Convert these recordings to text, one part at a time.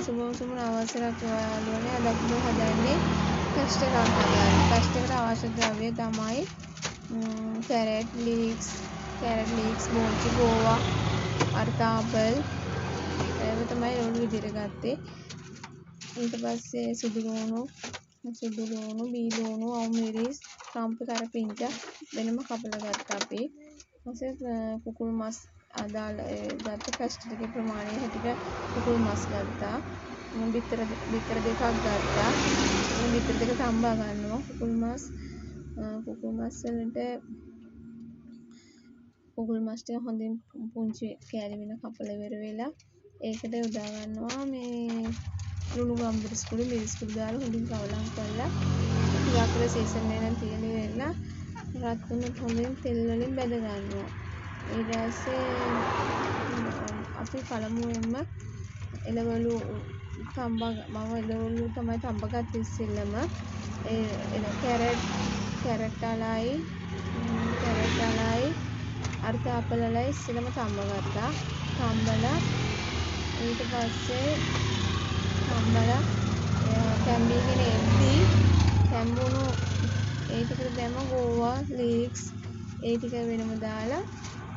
සුබ අවසරක් යාළුවනේ. අද අපි හදන්නේ පැස්ට් එකක් හදන්න. පැස්ට් එකට අවශ්‍ය ද්‍රව්‍ය තමයි කැරට් ලීක්ස්, බෝන්චි ගෝවා, අර්තාපල් ඒව තමයි ලුණු විදිහට ගත්තේ. ඊට පස්සේ සුදු ලුණු, බීලුණු, අවුමිරිස්, රම්ප කරපිංච වෙනම කපලා ගත්තා අපි. ඊපස්සේ කුකුල් මස් අදාළ ගත්ත පැස්ට් එකේ ප්‍රමාණය හැටියට කුකුල් මස් ගත්තා. බිත්තර දෙකක් ගත්තා. බිත්තර දෙක තම්බා ගන්නවා. කුකුල් මස් වලට කුකුල් මස් ටික හොඳින් පුංචි කෑලි වෙන කපලා ඉවර වෙලා ඒකට යොදා ගන්නවා මේ ලුණු ගම්බුරිස් කුඩු මිරිස් කුඩු දාලා හොඳින් කවලම් කරලා ටිකක් විතර සීසන් එකෙන් තියලා ඉවරලා රත් වුණොත් හොඳින් තෙල් වලින් බැද ගන්නවා. ඊට පස්සේ අපි පළමුවෙන්ම එළවලු තමයි තඹගත්තේ ඉස්සෙල්ලම කැරට් අලයි අර්තාපල් අලයි ඉස්සෙල්ලම තඹගත්තා. තඹලා ඊට පස්සේ තැම්බීගෙන එද්දී තැම්බුණු ඒ ටිකට දැම්ම ගෝවා ලීක්ස් ඒ ටික වෙනම දාලා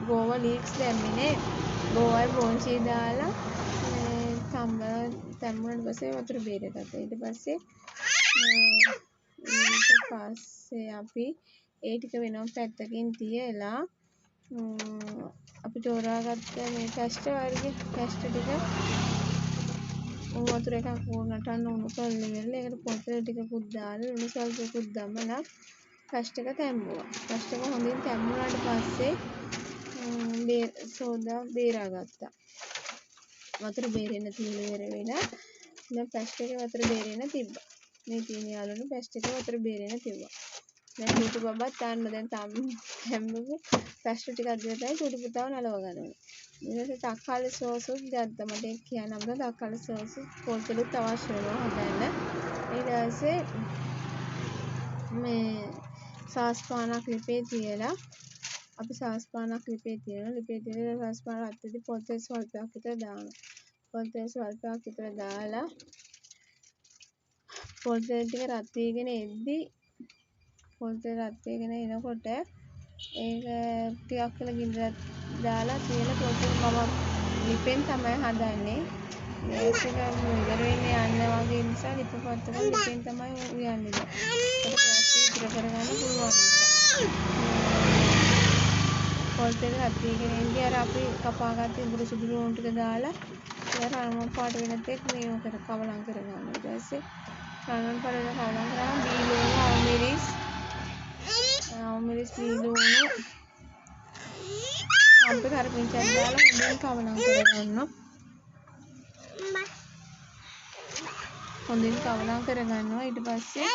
ගෝවා ලීක්ස් දැම්මේ ගෝවායි බෝන්චි දාලා තැම්බුණාට පස්සේ වතුර බේරගත්තා. ඊට පස්සේ අපි ඒ ටික වෙනම පැත්තකින් තියලා අපි තෝරාගත්ත මේ පැස්ට් ටික වතුර එකක් නටන්න උණු කරලා ඉවරලා ඒකට පොතල ටිකකුත් දාලා ලුණු සල්පකුත් දමලා පැස්ට් එක තැම්බුවා. පැස්ට් එක හොඳින් තැම්බුණාට පස්සේ සෝදා බේරාගත්තා. වතුර බේරෙන්න තියලා ඉවර වෙලා දැන් පැස්ට් එකේ වතුර බේරෙන්න තිබ්බා. මේ තියෙන යාළුවනේ පැස්ට් එකේ වතුර බේරෙන්න තිබ්බා. දැන් චූටි බබත් දැන් තැම්බපු පැස්ට් ටිකක් දෙලා චූටි පුතාව නලව ගන්නවා. ඊට පස්සේ තක්කාලි සෝසුත් ගත්තා. මට ඒක කියන්න අමතක තක්කාලි සෝස් පොල්තෙලුත් අවශ්‍ය වෙනවා හදන්න. ඊට පස්සේ මේ සාස්පානක් ලිපේ තියලා ලිපේ තියලා සාස්පාන රත් වෙද්දී පොල්තෙල් ස්වල්පයක් විතර දානවා. පොල්තෙල් දාලා පොල්තෙල් ටික රත් වීගෙන එනකොට ඒක ටිකක් වෙලා ගින්දරත් දාලා තියලා පොල්තෙල් මම ලිපෙන් තමයි හදන්නේ. මේක ඉවර වෙන්නේ යන්න වගේ නිසා ලිප පත්තක ලිපෙන් තමයි උයන්නේ. ඒක ඉතිර කරගන්න පුළුවන්. පොල්තෙල් රත් වීගෙන ඉන්නේ අර අපි කපාගත්ත ඉඹුරු සුදු ලුණු ටික දාලා ඒක රන්වන් පාට වෙන තෙක් මේව කවලම් කරගන්නවා. ඊට පස්සේ රන්වන් පාට වෙන කවලම් කරාම බීලුණු අවුමිරිස් බීලුණු අම්පේ කරපිංචක් දාලා හොඳින් කවලම් කරගන්නවා. ඊට පස්සේ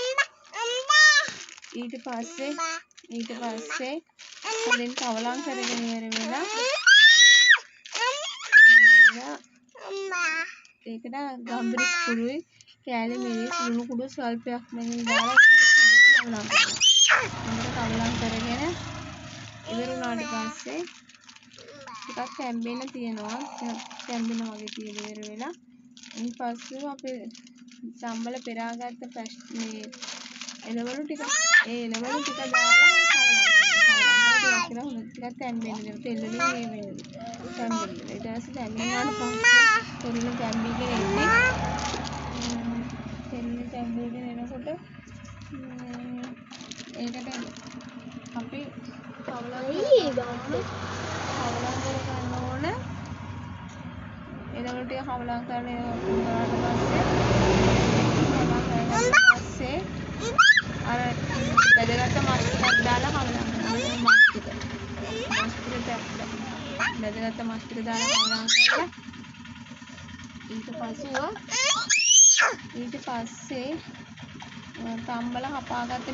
හොඳින් කවලම් කරගෙන ඉවර වෙලා ඒකට ගම්බරිස් කුඩුයි කෑලි මිරිස් ලුණු කුඩු ස්වල්පයක් මෙන්න දාලා හොඳට කවලම් කරගෙන ඉවර වුණාට පස්සේ ටිකක් තැම්බෙන්න තියනවා. තැම්බෙන වගේ තියලා ඉවර වෙලා ඊට පස්සේ අපි සම්බල පෙරාගත්ත පැස්ට් මේ එළවලු ටික දාලා කවලම් කරනවා. ටිකක් තැම්බෙන්න දෙනවා. තෙල් වලින් මේ වෙන්නේ. තැම්බෙන්න. ඊට පස්සේ තැම්බුණාට පස්සේ තෙල්ල තැම්බීගෙන එනකොට ඒකට අපි කවලම් කරගන්න ඕන. එළවලු ටික කවලම් කරලා පස්සේ අර බෙදගත්ත මස් ටිකක් දාලා කවලම් කරනවා. බෙදගත්ත මස් ටික දාලා කවලම් කරලා ඊට පස්සේ තම්බලා හපාගත්ත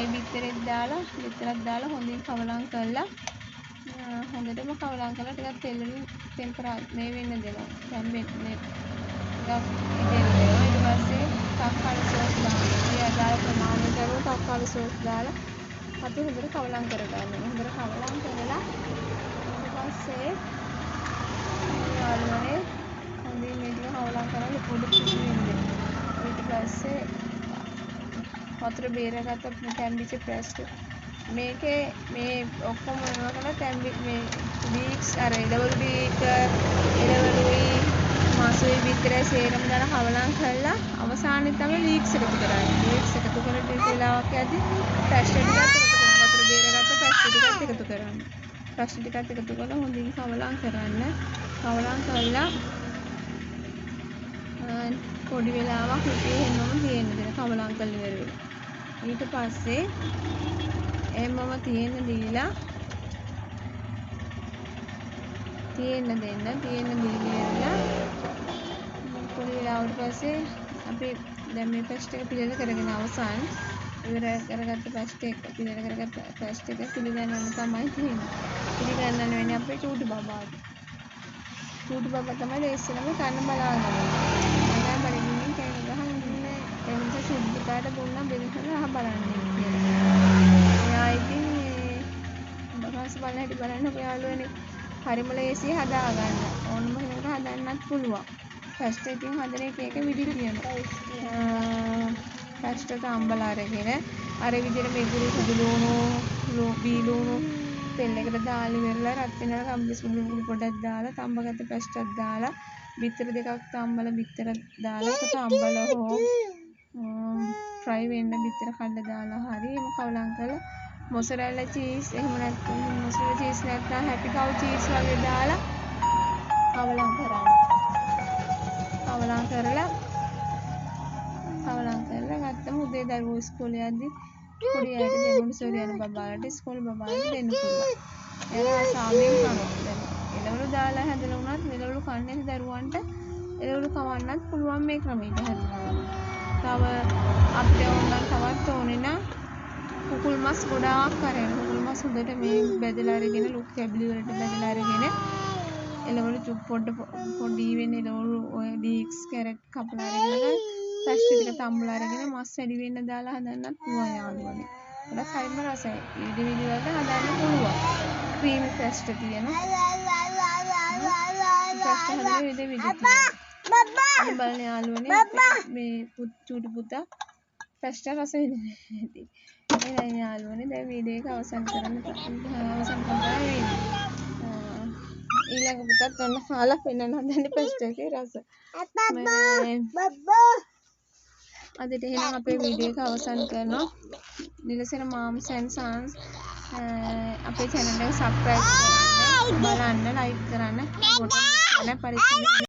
බිත්තරෙත් දාලා හොඳින් කවලම් කරලා හොඳටම කවලම් කරලා ටිකක් තෙල් වලින් මේ වෙන්න දෙනවා. තැම්බෙන්නේ ටිකක් ඉදෙනවා. ඊට පස්සේ තක්කාලි සෝස් දාලා අපි හොඳට කවලම් කරගන්නවා. හොඳට කවලම් කරලා ඊට පස්සේ යාළුවනේ හොඳින් වතුර බේරගත්ත තැම්බිච්ච පැස්ට් මේකේ මේ ඔක්කොම මොනවා කළා තැම්බි මේ ලීක්ස් අර එළවලු ටික එළවලුයි මාසෙයි විතරයි සේරම දාලා කවලම් කරලා අවසානයේ තමයි ලීක්ස් එකතු කරන්නේ. ලීක්ස් එකතු කරලා ටික වෙලාවක් යද්දි පැස්ට් ටිකක් එකතු කරනවා. වතුර බේරගත්ත පැස්ට් ටිකක් එකතු කරන්න. පැස්ට් ටිකක් එකතු කරලා හොඳින් කවලම් කරන්න. කවලම් කරලා පොඩි වෙලාවක් හිතේ හැමෝම තියෙන්න දෙන කවලම් කරලා ඉවර වෙලා. ඊට පස්සේ එහෙමම තියෙන්න දීලා තියෙන්න දීලා පොඩි වෙලාවකට පස්සේ අපි දැන් මේ පැස්ට් එක පිළියෙල කරගෙන අවසන් ඉවර කරගත්ත පැස්ට් එක පිළියෙල කරගත්ත පැස්ට් එක පිළිගන්නන්න තමයි තියෙන්නේ. පිළිගන්නන්න වෙන්නේ අපේ චූටි බබාට. චූටි බබා තමයි ඉස්සෙල්ලාම කන්න බලාගන්නේ. මම බලන්නේ කෑම ගහන ඉන්නේ එනිස සුද්ධිකාට දුන්නා බෙදලා අහ බලන්නේ කියලා. එයා ඉතින් බබාස් බලන හැටි බලන්න ඔයාලුවනේ හරිම ලේසියි හදාගන්න. ඕනම කෙනෙකුට හදන්නත් පුළුවන්. පැස්ට් එකකින් හදන එක විදි තියෙනවා. පැස්ට් එක අම්බලා අරගෙන අර විදිහට මෙගුරු සුදු ලුණු බීලුණු තෙල් එකට දාලා ඉවරලා රත් වෙනවා කම්බිස් මුළු පොඩක් දාලා තඹගත පැස්ට් එකක් දාලා බිත්තර දෙකක් තම්බලා බිත්තර දාලා ඒක තම්බලා හෝ ෆ්‍රයි වෙන්න බිත්තර කඩලා දාලා හරි එහෙම කවලම් කරලා මොසරෙල්ලා චීස් එහෙම නැත්නම් මොසරෙල්ලා චීස් නැත්නම් හැපි කව් චීස් වගේ දාලා කවලම් කරන්න. කවලම් කරලා ගත්තම උදේ දරුවෝ ඉස්කෝලේ යද්දි පොඩි අයට දෙන්න සෝරියන බබාලට ඉස්කෝලේ බබාලට දෙන්න පුළුවන්. එයා සාමයෙන් කනවා. එළවලු දාලා හැදලා උනත් එළවලු කන්නේ නැති දරුවන්ට එළවලු කවන්නත් පුළුවන් මේ ක්‍රමයට හදනවා. තව අපිට ඕනනම් තවත් ඕනේ නම් කුකුල් මස් ගොඩාක් අරගෙන කුකුල් මස් හොඳට මේ බෙදලා අරගෙන ලුක් කැබලි වලට බෙදලා අරගෙන එළවලු පොඩි වෙන එළවලු ඔය ලීක්ස් කැරට් කපලා අරගෙන පැස්ට් ටික තම්බලා අරගෙන මස් වැඩි වෙන්න දාලා හදන්නත් පුළුවන් යාළුවනේ. ඒක හරිම රසයි. විදි වලට හදන්න පුළුවන්. ක්‍රීමි පැස්ට් තියෙනවා. පැස්ට් හදන විදිහ තියෙනවා. බලන්න යාළුවනේ මේ චූටි පුතා පැස්ට් රස විඳින්නේ නැති. එහෙනම් යාළුවනේ දැන් වීඩියෝ එක අවසන් කරන්න ඊළඟ පුතත් ඔන්න කාලා පෙන්නන්න හදන්නේ පැස්ට් එකේ රස. අදට එහෙනම් අපේ වීඩියෝ එක අවසන් කරනවා. නිලසන මාම්ස් ඇන්ඩ් සන්ස් අපේ channel එක subscribe කරන්න, බලන්න, like කරන්න, පරිස්සමෙන්